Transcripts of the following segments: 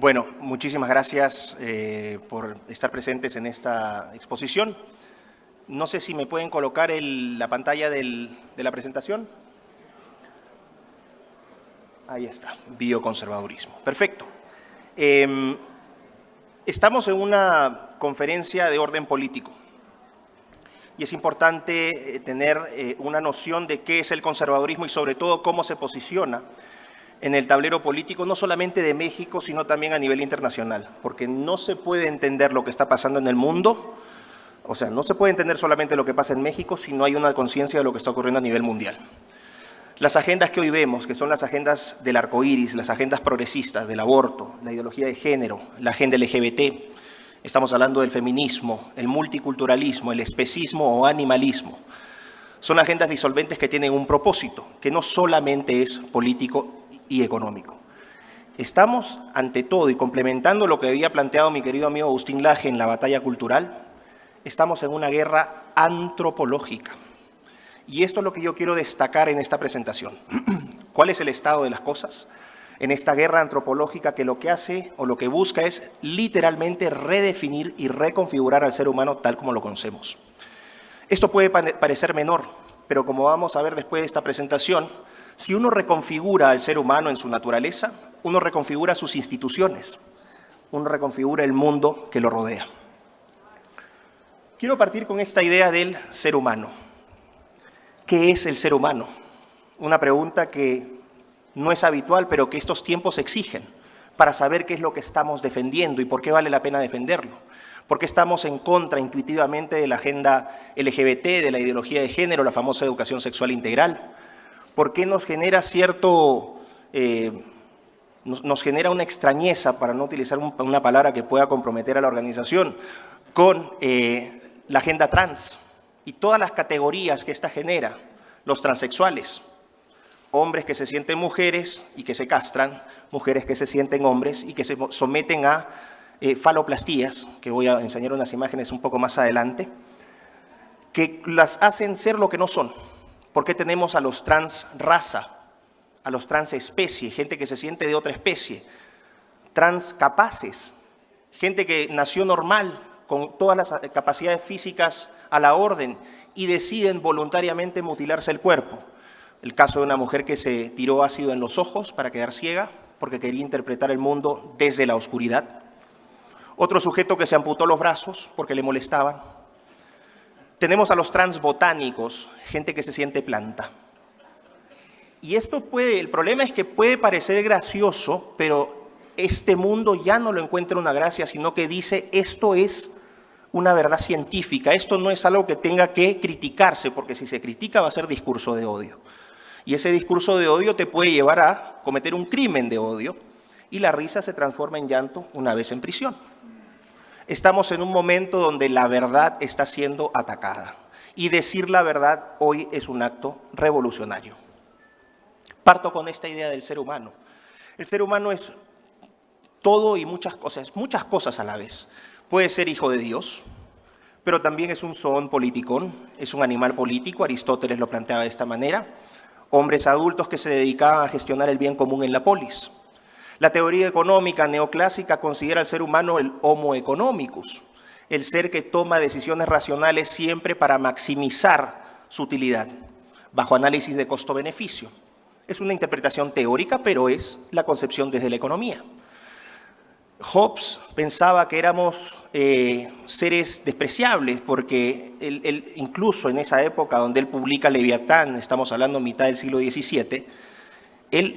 Bueno, muchísimas gracias por estar presentes en esta exposición. No sé si me pueden colocar la pantalla de la presentación. Ahí está, bioconservadurismo. Perfecto. Estamos en una conferencia de orden político y es importante tener una noción de qué es el conservadurismo y sobre todo cómo se posiciona en el tablero político, no solamente de México, sino también a nivel internacional, porque no se puede entender lo que está pasando en el mundo, o sea, no se puede entender solamente lo que pasa en México si no hay una conciencia de lo que está ocurriendo a nivel mundial. Las agendas que hoy vemos, que son las agendas del arco iris, las agendas progresistas, del aborto, la ideología de género, la agenda LGBT, estamos hablando del feminismo, el multiculturalismo, el especismo o animalismo. Son agendas disolventes que tienen un propósito, que no solamente es político y económico. Estamos, ante todo, y complementando lo que había planteado mi querido amigo Agustín Laje en la batalla cultural, estamos en una guerra antropológica. Y esto es lo que yo quiero destacar en esta presentación. ¿Cuál es el estado de las cosas? En esta guerra antropológica que lo que hace o lo que busca es literalmente redefinir y reconfigurar al ser humano tal como lo conocemos. Esto puede parecer menor, pero como vamos a ver después de esta presentación, si uno reconfigura al ser humano en su naturaleza, uno reconfigura sus instituciones, uno reconfigura el mundo que lo rodea. Quiero partir con esta idea del ser humano. ¿Qué es el ser humano? Una pregunta que no es habitual, pero que estos tiempos exigen para saber qué es lo que estamos defendiendo y por qué vale la pena defenderlo. ¿Por qué estamos en contra intuitivamente de la agenda LGBT, de la ideología de género, la famosa educación sexual integral? ¿Por qué nos genera nos genera una extrañeza, para no utilizar una palabra que pueda comprometer a la organización, con la agenda trans y todas las categorías que esta genera? Los transexuales, hombres que se sienten mujeres y que se castran, mujeres que se sienten hombres y que se someten a faloplastías, que voy a enseñar unas imágenes un poco más adelante, que las hacen ser lo que no son. ¿Por qué tenemos a los trans raza, a los trans especie, gente que se siente de otra especie, trans capaces, gente que nació normal, con todas las capacidades físicas a la orden y deciden voluntariamente mutilarse el cuerpo? El caso de una mujer que se tiró ácido en los ojos para quedar ciega porque quería interpretar el mundo desde la oscuridad. Otro sujeto que se amputó los brazos porque le molestaban. Tenemos a los transbotánicos, gente que se siente planta. Y el problema es que puede parecer gracioso, pero este mundo ya no lo encuentra una gracia, sino que dice esto es una verdad científica, esto no es algo que tenga que criticarse, porque si se critica va a ser discurso de odio. Y ese discurso de odio te puede llevar a cometer un crimen de odio y la risa se transforma en llanto una vez en prisión. Estamos en un momento donde la verdad está siendo atacada y decir la verdad hoy es un acto revolucionario. Parto con esta idea del ser humano. El ser humano es todo y muchas cosas a la vez. Puede ser hijo de Dios, pero también es un zoon politicón, es un animal político, Aristóteles lo planteaba de esta manera, hombres adultos que se dedicaban a gestionar el bien común en la polis. La teoría económica neoclásica considera al ser humano el homo economicus, el ser que toma decisiones racionales siempre para maximizar su utilidad, bajo análisis de costo-beneficio. Es una interpretación teórica, pero es la concepción desde la economía. Hobbes pensaba que éramos seres despreciables porque él, incluso en esa época donde él publica Leviatán, estamos hablando mitad del siglo XVII, él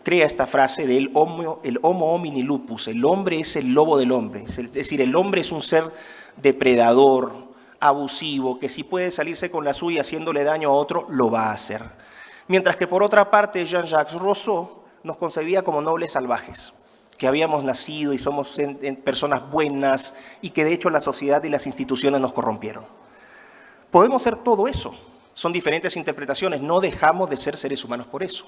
crea esta frase del homo homini lupus, el hombre es el lobo del hombre, es decir, el hombre es un ser depredador, abusivo, que si puede salirse con la suya haciéndole daño a otro, lo va a hacer. Mientras que por otra parte Jean-Jacques Rousseau nos concebía como nobles salvajes, que habíamos nacido y somos personas buenas y que de hecho la sociedad y las instituciones nos corrompieron. Podemos ser todo eso. Son diferentes interpretaciones, no dejamos de ser seres humanos por eso.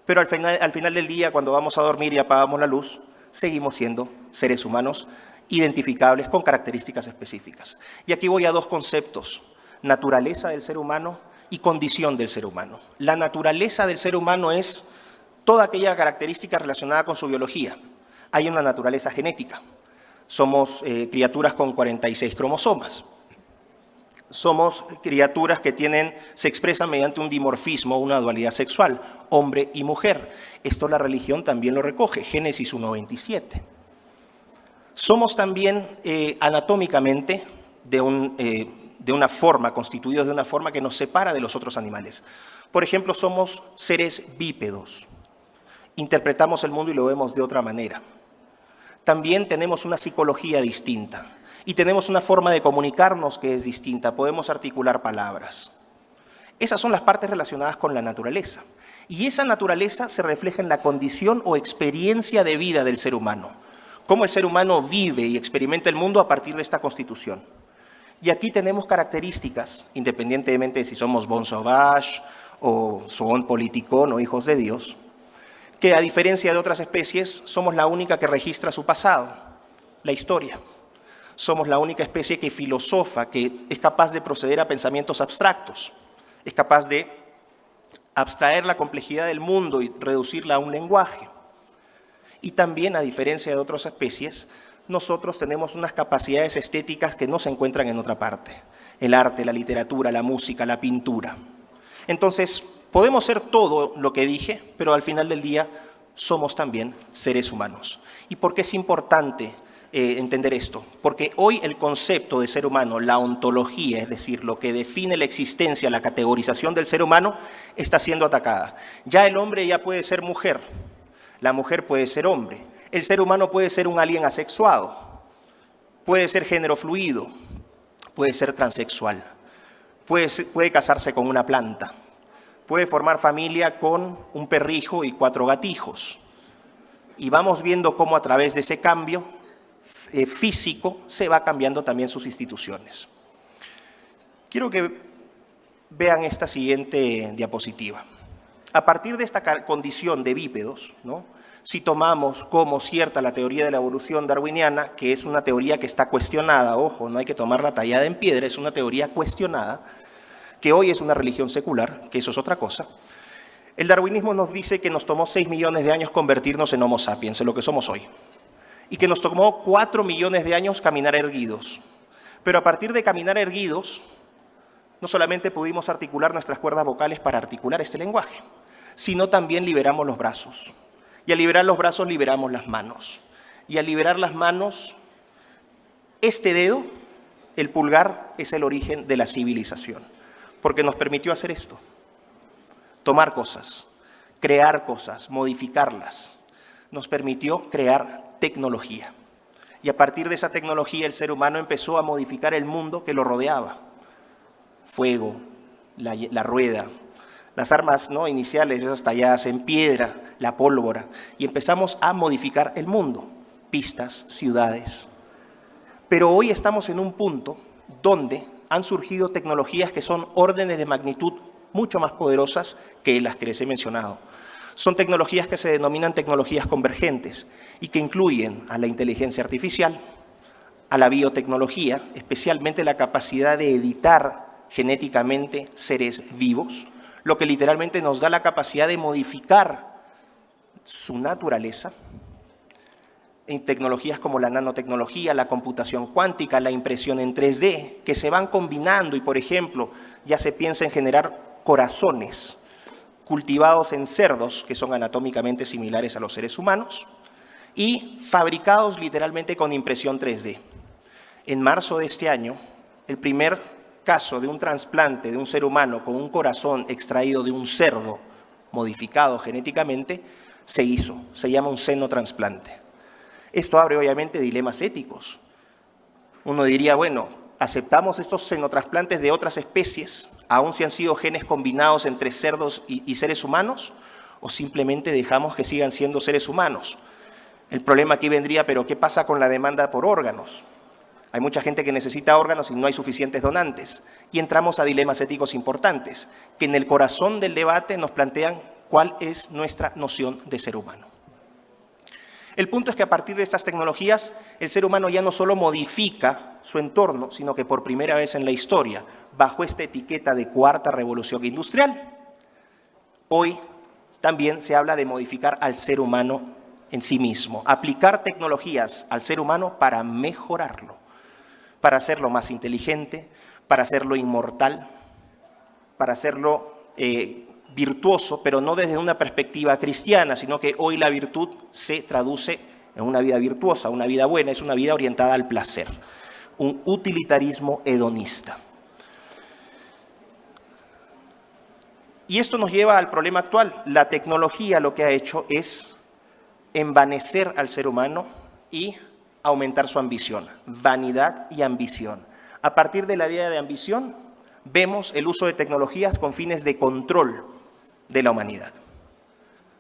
Pero al final del día, cuando vamos a dormir y apagamos la luz, seguimos siendo seres humanos identificables con características específicas. Y aquí voy a dos conceptos, naturaleza del ser humano y condición del ser humano. La naturaleza del ser humano es toda aquella característica relacionada con su biología. hay una naturaleza genética. Somos criaturas con 46 cromosomas. Somos criaturas que se expresan mediante un dimorfismo, una dualidad sexual, hombre y mujer. Esto la religión también lo recoge, Génesis 1:27. Somos también anatómicamente de una forma, constituidos de una forma que nos separa de los otros animales. Por ejemplo, somos seres bípedos. Interpretamos el mundo y lo vemos de otra manera. También tenemos una psicología distinta y tenemos una forma de comunicarnos que es distinta. Podemos articular palabras. Esas son las partes relacionadas con la naturaleza. Y esa naturaleza se refleja en la condición o experiencia de vida del ser humano. Cómo el ser humano vive y experimenta el mundo a partir de esta constitución. Y aquí tenemos características, independientemente de si somos bon sauvage o son politicón o hijos de Dios, que a diferencia de otras especies, somos la única que registra su pasado, la historia. Somos la única especie que filosofa, que es capaz de proceder a pensamientos abstractos, es capaz de abstraer la complejidad del mundo y reducirla a un lenguaje. Y también, a diferencia de otras especies, nosotros tenemos unas capacidades estéticas que no se encuentran en otra parte. El arte, la literatura, la música, la pintura. Entonces, podemos ser todo lo que dije, pero al final del día somos también seres humanos. ¿Y por qué es importante entender esto? Porque hoy el concepto de ser humano, la ontología, es decir, lo que define la existencia, la categorización del ser humano, está siendo atacada. Ya el hombre ya puede ser mujer, la mujer puede ser hombre, el ser humano puede ser un alien asexuado, puede ser género fluido, puede ser transexual, puede casarse con una planta, puede formar familia con un perrijo y 4 gatijos. Y vamos viendo cómo a través de ese cambio físico se va cambiando también sus instituciones. Quiero que vean esta siguiente diapositiva. A partir de esta condición de bípedos, ¿no? Si tomamos como cierta la teoría de la evolución darwiniana, que es una teoría que está cuestionada, ojo, no hay que tomarla tallada en piedra, es una teoría cuestionada, que hoy es una religión secular, que eso es otra cosa. El darwinismo nos dice que nos tomó 6 millones de años convertirnos en Homo sapiens, en lo que somos hoy, y que nos tomó 4 millones de años caminar erguidos. Pero a partir de caminar erguidos, no solamente pudimos articular nuestras cuerdas vocales para articular este lenguaje, sino también liberamos los brazos. Y al liberar los brazos, liberamos las manos. Y al liberar las manos, este dedo, el pulgar, es el origen de la civilización. Porque nos permitió hacer esto. Tomar cosas, crear cosas, modificarlas. Nos permitió crear tecnología. Y a partir de esa tecnología, el ser humano empezó a modificar el mundo que lo rodeaba. Fuego, la rueda, las armas, ¿no?, iniciales, esas talladas en piedra, la pólvora, y empezamos a modificar el mundo, pistas, ciudades. Pero hoy estamos en un punto donde han surgido tecnologías que son órdenes de magnitud mucho más poderosas que las que les he mencionado. Son tecnologías que se denominan tecnologías convergentes y que incluyen a la inteligencia artificial, a la biotecnología, especialmente la capacidad de editar genéticamente seres vivos, lo que literalmente nos da la capacidad de modificar su naturaleza, en tecnologías como la nanotecnología, la computación cuántica, la impresión en 3D, que se van combinando y, por ejemplo, ya se piensa en generar corazones cultivados en cerdos, que son anatómicamente similares a los seres humanos, y fabricados literalmente con impresión 3D. En marzo de este año, el primer caso de un trasplante de un ser humano con un corazón extraído de un cerdo modificado genéticamente se hizo. Se llama un xenotrasplante. Esto abre obviamente dilemas éticos. Uno diría, bueno, ¿aceptamos estos xenotrasplantes de otras especies, aun si han sido genes combinados entre cerdos y seres humanos, o simplemente dejamos que sigan siendo seres humanos? El problema aquí vendría, pero ¿qué pasa con la demanda por órganos? Hay mucha gente que necesita órganos y no hay suficientes donantes. Y entramos a dilemas éticos importantes, que en el corazón del debate nos plantean cuál es nuestra noción de ser humano. El punto es que a partir de estas tecnologías, el ser humano ya no solo modifica su entorno, sino que por primera vez en la historia, bajo esta etiqueta de cuarta revolución industrial, hoy también se habla de modificar al ser humano en sí mismo. Aplicar tecnologías al ser humano para mejorarlo, para hacerlo más inteligente, para hacerlo inmortal, para hacerlo virtuoso, pero no desde una perspectiva cristiana, sino que hoy la virtud se traduce en una vida virtuosa, una vida buena, es una vida orientada al placer, un utilitarismo hedonista. Y esto nos lleva al problema actual. La tecnología lo que ha hecho es envanecer al ser humano y aumentar su ambición, vanidad y ambición. A partir de la idea de ambición, vemos el uso de tecnologías con fines de control de la humanidad,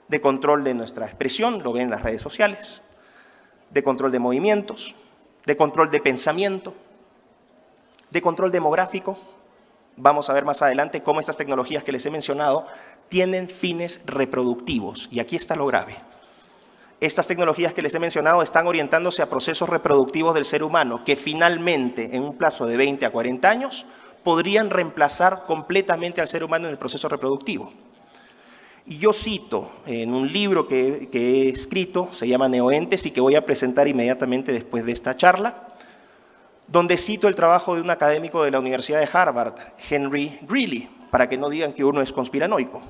de control de nuestra expresión, lo ven en las redes sociales, de control de movimientos, de control de pensamiento, de control demográfico. Vamos a ver más adelante cómo estas tecnologías que les he mencionado tienen fines reproductivos, y aquí está lo grave. Estas tecnologías que les he mencionado están orientándose a procesos reproductivos del ser humano que finalmente, en un plazo de 20 a 40 años, podrían reemplazar completamente al ser humano en el proceso reproductivo. Y yo cito en un libro que he escrito, se llama Neoentes, y que voy a presentar inmediatamente después de esta charla, donde cito el trabajo de un académico de la Universidad de Harvard, Henry Greeley, para que no digan que uno es conspiranoico.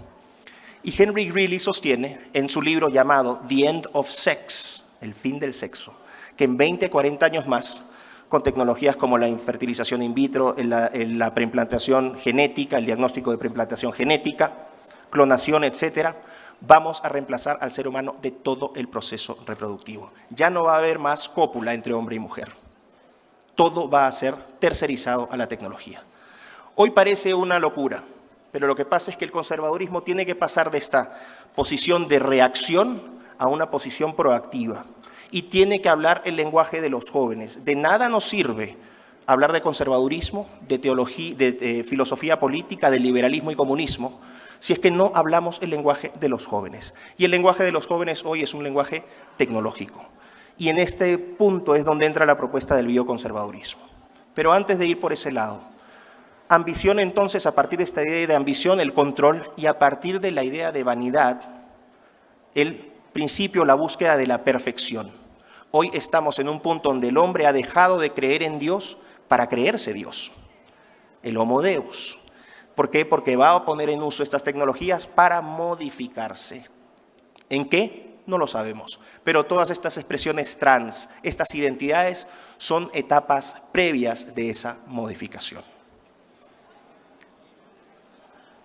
Y Henry Greeley sostiene en su libro llamado The End of Sex, el fin del sexo, que en 20, 40 años más, con tecnologías como la fertilización in vitro, la preimplantación genética, el diagnóstico de preimplantación genética, clonación, etcétera, vamos a reemplazar al ser humano de todo el proceso reproductivo. Ya no va a haber más cópula entre hombre y mujer. Todo va a ser tercerizado a la tecnología. Hoy parece una locura, pero lo que pasa es que el conservadurismo tiene que pasar de esta posición de reacción a una posición proactiva y tiene que hablar el lenguaje de los jóvenes. De nada nos sirve hablar de conservadurismo, de teología, de filosofía política, de liberalismo y comunismo, si es que no hablamos el lenguaje de los jóvenes. Y el lenguaje de los jóvenes hoy es un lenguaje tecnológico. Y en este punto es donde entra la propuesta del bioconservadurismo. Pero antes de ir por ese lado, ambición entonces, a partir de esta idea de ambición, el control, y a partir de la idea de vanidad, el principio, la búsqueda de la perfección. Hoy estamos en un punto donde el hombre ha dejado de creer en Dios para creerse Dios, el Homo Deus. ¿Por qué? Porque va a poner en uso estas tecnologías para modificarse. ¿En qué? No lo sabemos, pero todas estas expresiones trans, estas identidades, son etapas previas de esa modificación.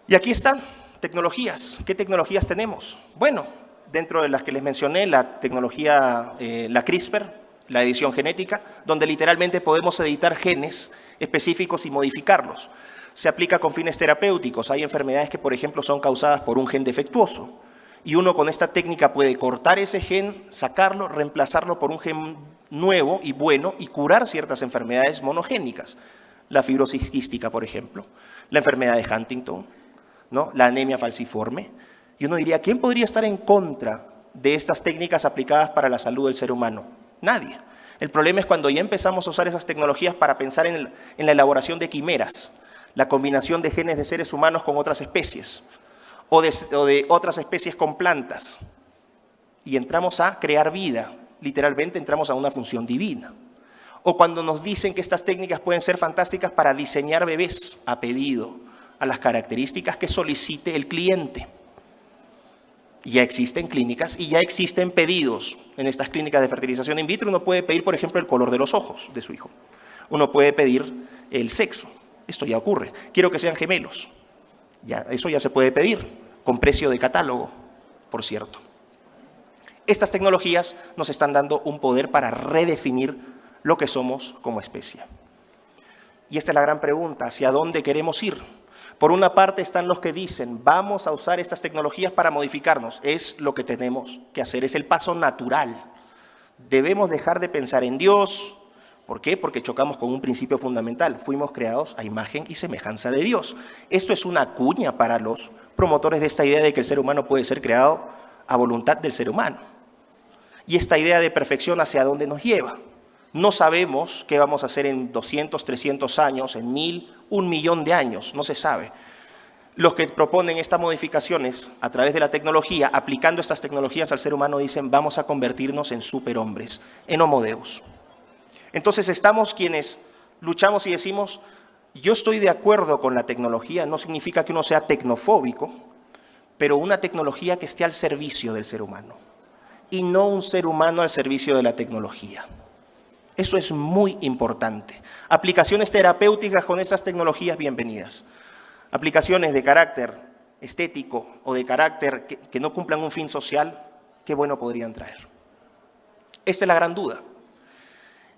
Y aquí están tecnologías. ¿Qué tecnologías tenemos? Bueno, dentro de las que les mencioné, la tecnología, la CRISPR, la edición genética, donde literalmente podemos editar genes específicos y modificarlos. Se aplica con fines terapéuticos. Hay enfermedades que, por ejemplo, son causadas por un gen defectuoso. Y uno con esta técnica puede cortar ese gen, sacarlo, reemplazarlo por un gen nuevo y bueno y curar ciertas enfermedades monogénicas. La fibrosis quística, por ejemplo, la enfermedad de Huntington, ¿no? La anemia falciforme. Y uno diría, ¿quién podría estar en contra de estas técnicas aplicadas para la salud del ser humano? Nadie. El problema es cuando ya empezamos a usar esas tecnologías para pensar en la elaboración de quimeras, la combinación de genes de seres humanos con otras especies, o de otras especies con plantas, y entramos a crear vida, literalmente entramos a una función divina. O cuando nos dicen que estas técnicas pueden ser fantásticas para diseñar bebés a pedido, a las características que solicite el cliente. Ya existen clínicas y ya existen pedidos en estas clínicas de fertilización in vitro. Uno puede pedir, por ejemplo, el color de los ojos de su hijo. Uno puede pedir el sexo. Esto ya ocurre. Quiero que sean gemelos. Ya, eso ya se puede pedir, con precio de catálogo, por cierto. Estas tecnologías nos están dando un poder para redefinir lo que somos como especie. Y esta es la gran pregunta, ¿hacia dónde queremos ir? Por una parte están los que dicen, vamos a usar estas tecnologías para modificarnos. Es lo que tenemos que hacer, es el paso natural. Debemos dejar de pensar en Dios. ¿Por qué? Porque chocamos con un principio fundamental. Fuimos creados a imagen y semejanza de Dios. Esto es una cuña para los promotores de esta idea de que el ser humano puede ser creado a voluntad del ser humano. Y esta idea de perfección, ¿hacia dónde nos lleva? No sabemos qué vamos a hacer en 200, 300 años, en 1000, 1 millón de años, no se sabe. Los que proponen estas modificaciones a través de la tecnología, aplicando estas tecnologías al ser humano, dicen vamos a convertirnos en superhombres, en Homo Deus. Entonces estamos quienes luchamos y decimos, yo estoy de acuerdo con la tecnología, no significa que uno sea tecnofóbico, pero una tecnología que esté al servicio del ser humano y no un ser humano al servicio de la tecnología. Eso es muy importante. Aplicaciones terapéuticas con estas tecnologías, bienvenidas. Aplicaciones de carácter estético o de carácter que no cumplan un fin social, qué bueno podrían traer. Esta es la gran duda.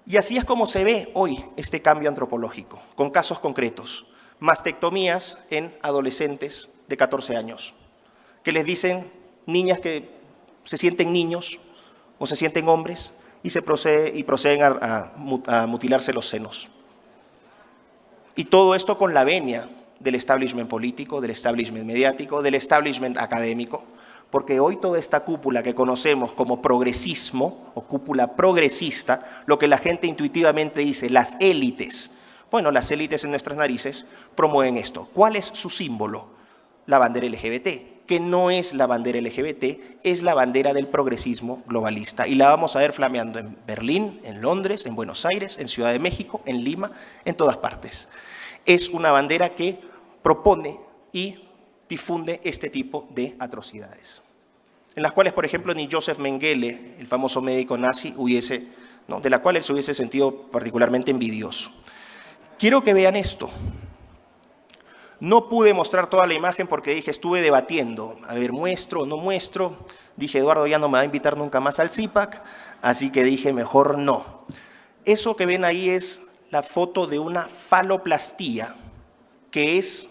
Y así es como se ve hoy este cambio antropológico, con casos concretos. Mastectomías en adolescentes de 14 años, que les dicen niñas que se sienten niños o se sienten hombres y proceden a mutilarse los senos. Y todo esto con la venia del establishment político, del establishment mediático, del establishment académico, porque hoy toda esta cúpula que conocemos como progresismo o cúpula progresista, lo que la gente intuitivamente dice, las élites, bueno, las élites en nuestras narices promueven esto. ¿Cuál es su símbolo? La bandera LGBT, que no es la bandera LGBT, es la bandera del progresismo globalista. Y la vamos a ver flameando en Berlín, en Londres, en Buenos Aires, en Ciudad de México, en Lima, en todas partes. Es una bandera que propone y difunde este tipo de atrocidades, en las cuales, por ejemplo, ni Joseph Mengele, el famoso médico nazi, de la cual él se hubiese sentido particularmente envidioso. Quiero que vean esto. No pude mostrar toda la imagen porque dije, estuve debatiendo, a ver, muestro o no muestro. Dije, Eduardo ya no me va a invitar nunca más al CIPAC, así que dije, mejor no. Eso que ven ahí es la foto de una faloplastía, que es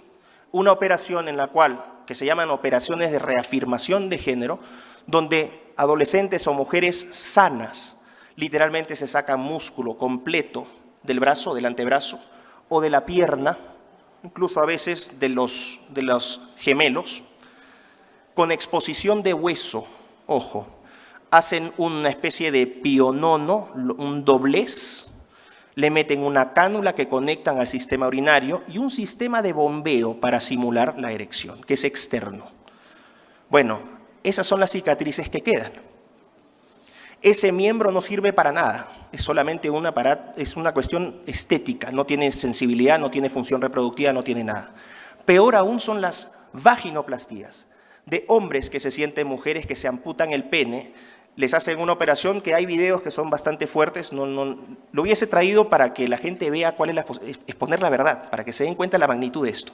una operación en la cual, que se llaman operaciones de reafirmación de género, donde adolescentes o mujeres sanas literalmente se sacan músculo completo del brazo, del antebrazo o de la pierna, incluso a veces de los gemelos, con exposición de hueso, ojo, hacen una especie de pionono, un doblez, le meten una cánula que conectan al sistema urinario y un sistema de bombeo para simular la erección, que es externo. Bueno, esas son las cicatrices que quedan. Ese miembro no sirve para nada, es solamente es una cuestión estética, no tiene sensibilidad, no tiene función reproductiva, no tiene nada. Peor aún son las vaginoplastías de hombres que se sienten mujeres, que se amputan el pene, les hacen una operación que hay videos que son bastante fuertes, lo hubiese traído para que la gente vea cuál es exponer la verdad, para que se den cuenta de la magnitud de esto,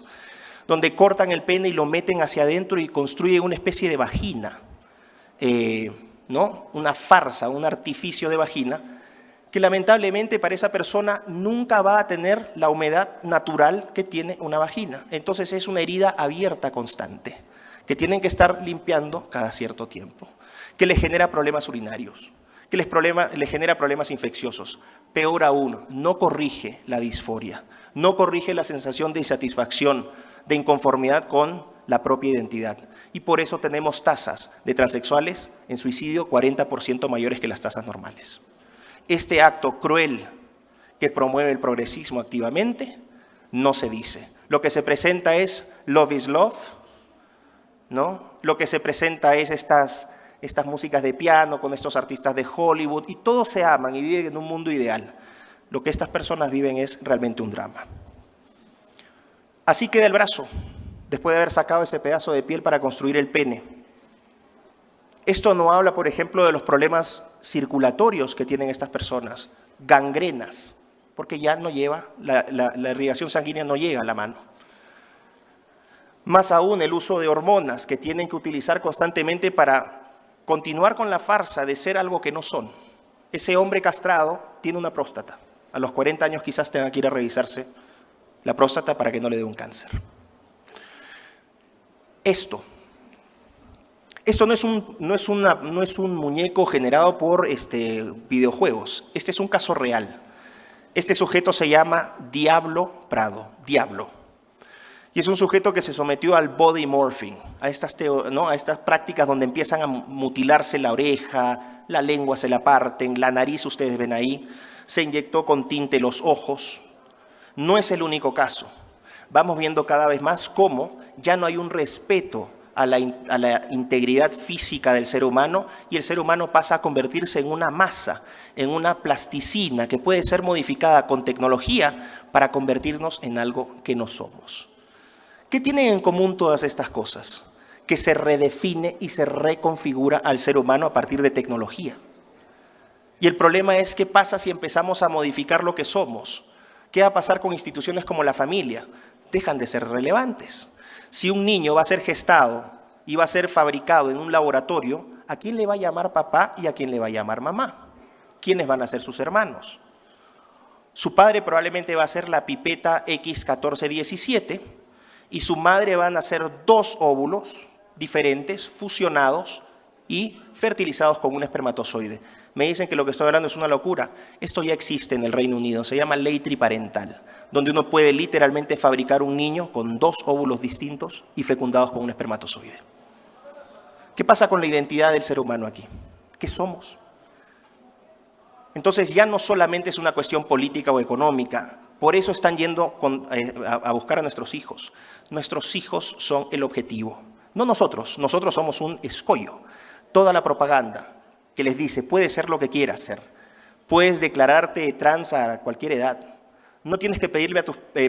donde cortan el pene y lo meten hacia adentro y construyen una especie de vagina, ¿no? Una farsa, un artificio de vagina, que lamentablemente para esa persona nunca va a tener la humedad natural que tiene una vagina. Entonces es una herida abierta constante, que tienen que estar limpiando cada cierto tiempo, que les genera problemas urinarios, que les genera problemas infecciosos. Peor aún, no corrige la disforia, no corrige la sensación de insatisfacción, de inconformidad con la propia identidad. Y por eso tenemos tasas de transexuales en suicidio 40% mayores que las tasas normales. Este acto cruel que promueve el progresismo activamente no se dice. Lo que se presenta es love is love, ¿no? Lo que se presenta es estas músicas de piano con estos artistas de Hollywood y todos se aman y viven en un mundo ideal. Lo que estas personas viven es realmente un drama. Así queda el brazo, después de haber sacado ese pedazo de piel para construir el pene. Esto no habla, por ejemplo, de los problemas circulatorios que tienen estas personas, gangrenas, porque ya no lleva, la irrigación sanguínea no llega a la mano. Más aún el uso de hormonas que tienen que utilizar constantemente para continuar con la farsa de ser algo que no son. Ese hombre castrado tiene una próstata. A los 40 años quizás tenga que ir a revisarse la próstata para que no le dé un cáncer. Esto no es un muñeco generado por videojuegos. Este es un caso real. Este sujeto se llama Diablo Prado, Diablo. Y es un sujeto que se sometió al body morphing, a estas prácticas donde empiezan a mutilarse la oreja, la lengua se la parten, la nariz, ustedes ven ahí, se inyectó con tinte los ojos. No es el único caso. Vamos viendo cada vez más cómo ya no hay un respeto a la integridad física del ser humano y el ser humano pasa a convertirse en una masa, en una plasticina que puede ser modificada con tecnología para convertirnos en algo que no somos. ¿Qué tienen en común todas estas cosas? Que se redefine y se reconfigura al ser humano a partir de tecnología. Y el problema es qué pasa si empezamos a modificar lo que somos. ¿Qué va a pasar con instituciones como la familia? Dejan de ser relevantes. Si un niño va a ser gestado y va a ser fabricado en un laboratorio, ¿a quién le va a llamar papá y a quién le va a llamar mamá? ¿Quiénes van a ser sus hermanos? Su padre probablemente va a ser la pipeta X1417 y su madre van a ser 2 óvulos diferentes, fusionados y fertilizados con un espermatozoide. Me dicen que lo que estoy hablando es una locura. Esto ya existe en el Reino Unido, se llama ley triparental, donde uno puede literalmente fabricar un niño con 2 óvulos distintos y fecundados con un espermatozoide. ¿Qué pasa con la identidad del ser humano aquí? ¿Qué somos? Entonces ya no solamente es una cuestión política o económica, por eso están yendo a buscar a nuestros hijos. Nuestros hijos son el objetivo, no nosotros. Nosotros somos un escollo. Toda la propaganda que les dice, puedes ser lo que quieras ser, puedes declararte trans a cualquier edad, no tienes que pedirle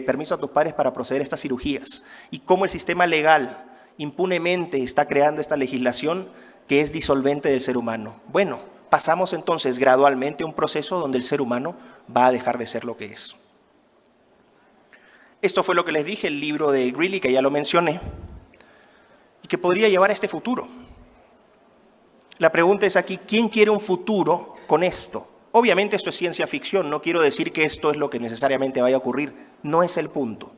permiso a tus padres para proceder a estas cirugías, y cómo el sistema legal impunemente está creando esta legislación que es disolvente del ser humano. Bueno, pasamos entonces gradualmente a un proceso donde el ser humano va a dejar de ser lo que es. Esto fue lo que les dije, el libro de Greeley, que ya lo mencioné, y que podría llevar a este futuro. La pregunta es aquí, ¿quién quiere un futuro con esto? Obviamente esto es ciencia ficción, no quiero decir que esto es lo que necesariamente vaya a ocurrir, no es el punto.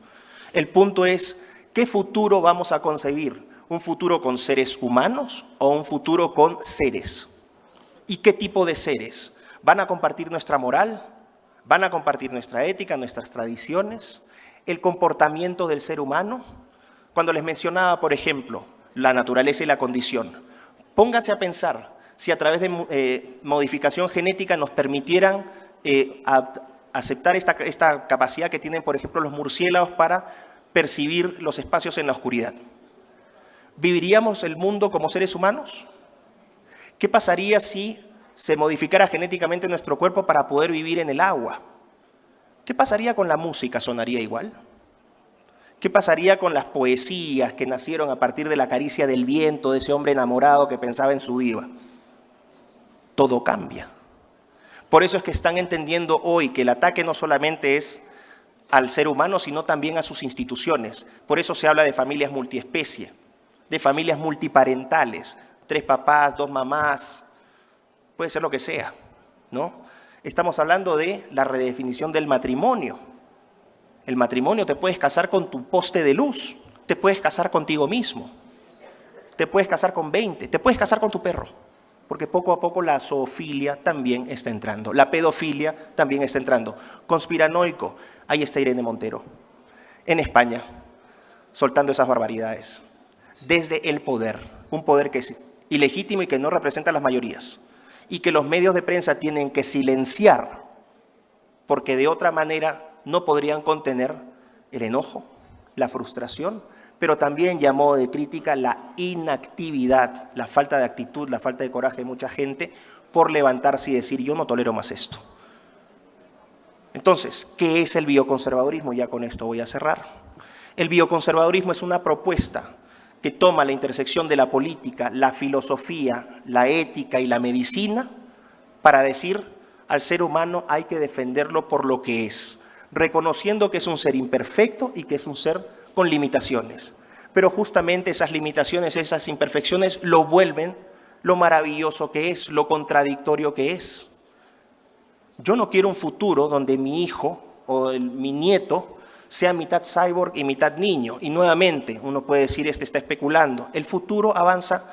El punto es, ¿qué futuro vamos a concebir? ¿Un futuro con seres humanos o un futuro con seres? ¿Y qué tipo de seres? ¿Van a compartir nuestra moral? ¿Van a compartir nuestra ética, nuestras tradiciones? ¿El comportamiento del ser humano? Cuando les mencionaba, por ejemplo, la naturaleza y la condición, pónganse a pensar si a través de modificación genética nos permitieran aceptar esta capacidad que tienen, por ejemplo, los murciélagos para percibir los espacios en la oscuridad. ¿Viviríamos el mundo como seres humanos? ¿Qué pasaría si se modificara genéticamente nuestro cuerpo para poder vivir en el agua? ¿Qué pasaría con la música? ¿Sonaría igual? ¿Qué pasaría con las poesías que nacieron a partir de la caricia del viento de ese hombre enamorado que pensaba en su diva? Todo cambia. Por eso es que están entendiendo hoy que el ataque no solamente es al ser humano, sino también a sus instituciones. Por eso se habla de familias multiespecie, de familias multiparentales, 3 papás, 2 mamás, puede ser lo que sea, ¿no? Estamos hablando de la redefinición del matrimonio. El matrimonio, te puedes casar con tu poste de luz, te puedes casar contigo mismo, te puedes casar con 20, te puedes casar con tu perro, porque poco a poco la zoofilia también está entrando, la pedofilia también está entrando. Conspiranoico, ahí está Irene Montero, en España, soltando esas barbaridades, desde el poder, un poder que es ilegítimo y que no representa a las mayorías, y que los medios de prensa tienen que silenciar, porque de otra manera no podrían contener el enojo, la frustración, pero también llamó de crítica la inactividad, la falta de actitud, la falta de coraje de mucha gente por levantarse y decir yo no tolero más esto. Entonces, ¿qué es el bioconservadurismo? Ya con esto voy a cerrar. El bioconservadurismo es una propuesta que toma la intersección de la política, la filosofía, la ética y la medicina para decir al ser humano hay que defenderlo por lo que es, reconociendo que es un ser imperfecto y que es un ser con limitaciones. Pero justamente esas limitaciones, esas imperfecciones lo vuelven lo maravilloso que es, lo contradictorio que es. Yo no quiero un futuro donde mi hijo o mi nieto sea mitad cyborg y mitad niño. Y nuevamente uno puede decir, está especulando. El futuro avanza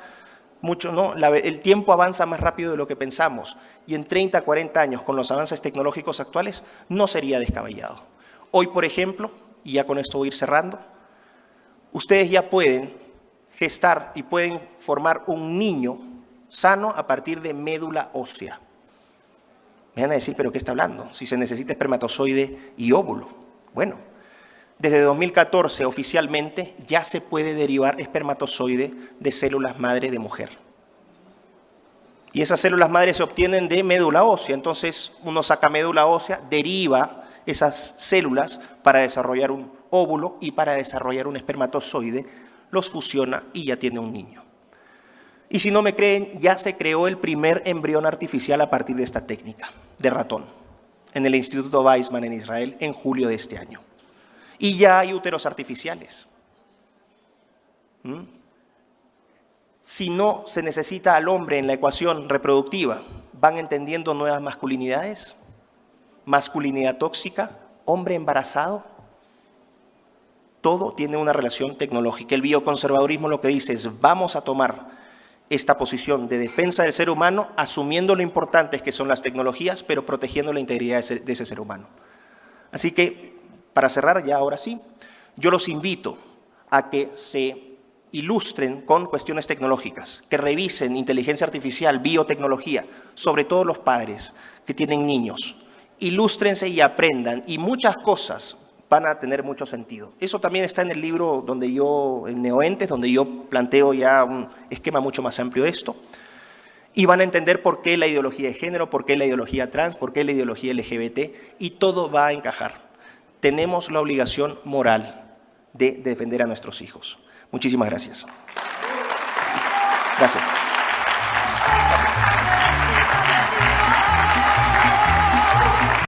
mucho, ¿no? El tiempo avanza más rápido de lo que pensamos. Y en 30, 40 años, con los avances tecnológicos actuales, no sería descabellado. Hoy, por ejemplo, y ya con esto voy a ir cerrando, ustedes ya pueden gestar y pueden formar un niño sano a partir de médula ósea. Me van a decir, ¿pero qué está hablando? Si se necesita espermatozoide y óvulo. Bueno, Desde 2014, oficialmente, ya se puede derivar espermatozoide de células madre de mujer. Y esas células madre se obtienen de médula ósea. Entonces, uno saca médula ósea, deriva esas células para desarrollar un óvulo y para desarrollar un espermatozoide, los fusiona y ya tiene un niño. Y si no me creen, ya se creó el primer embrión artificial a partir de esta técnica, de ratón, en el Instituto Weizmann en Israel, en julio de este año. Y ya hay úteros artificiales. Si no se necesita al hombre en la ecuación reproductiva, ¿van entendiendo nuevas masculinidades? Masculinidad tóxica, hombre embarazado. Todo tiene una relación tecnológica. El bioconservadurismo lo que dice es, vamos a tomar esta posición de defensa del ser humano, asumiendo lo importantes que son las tecnologías, pero protegiendo la integridad de ese ser humano. Así que, para cerrar ya ahora sí, yo los invito a que se ilustren con cuestiones tecnológicas, que revisen inteligencia artificial, biotecnología, sobre todo los padres que tienen niños. Ilústrense y aprendan, y muchas cosas van a tener mucho sentido. Eso también está en el libro en Neoentes, donde yo planteo ya un esquema mucho más amplio de esto. Y van a entender por qué la ideología de género, por qué la ideología trans, por qué la ideología LGBT, y todo va a encajar. Tenemos la obligación moral de defender a nuestros hijos. Muchísimas gracias. Gracias.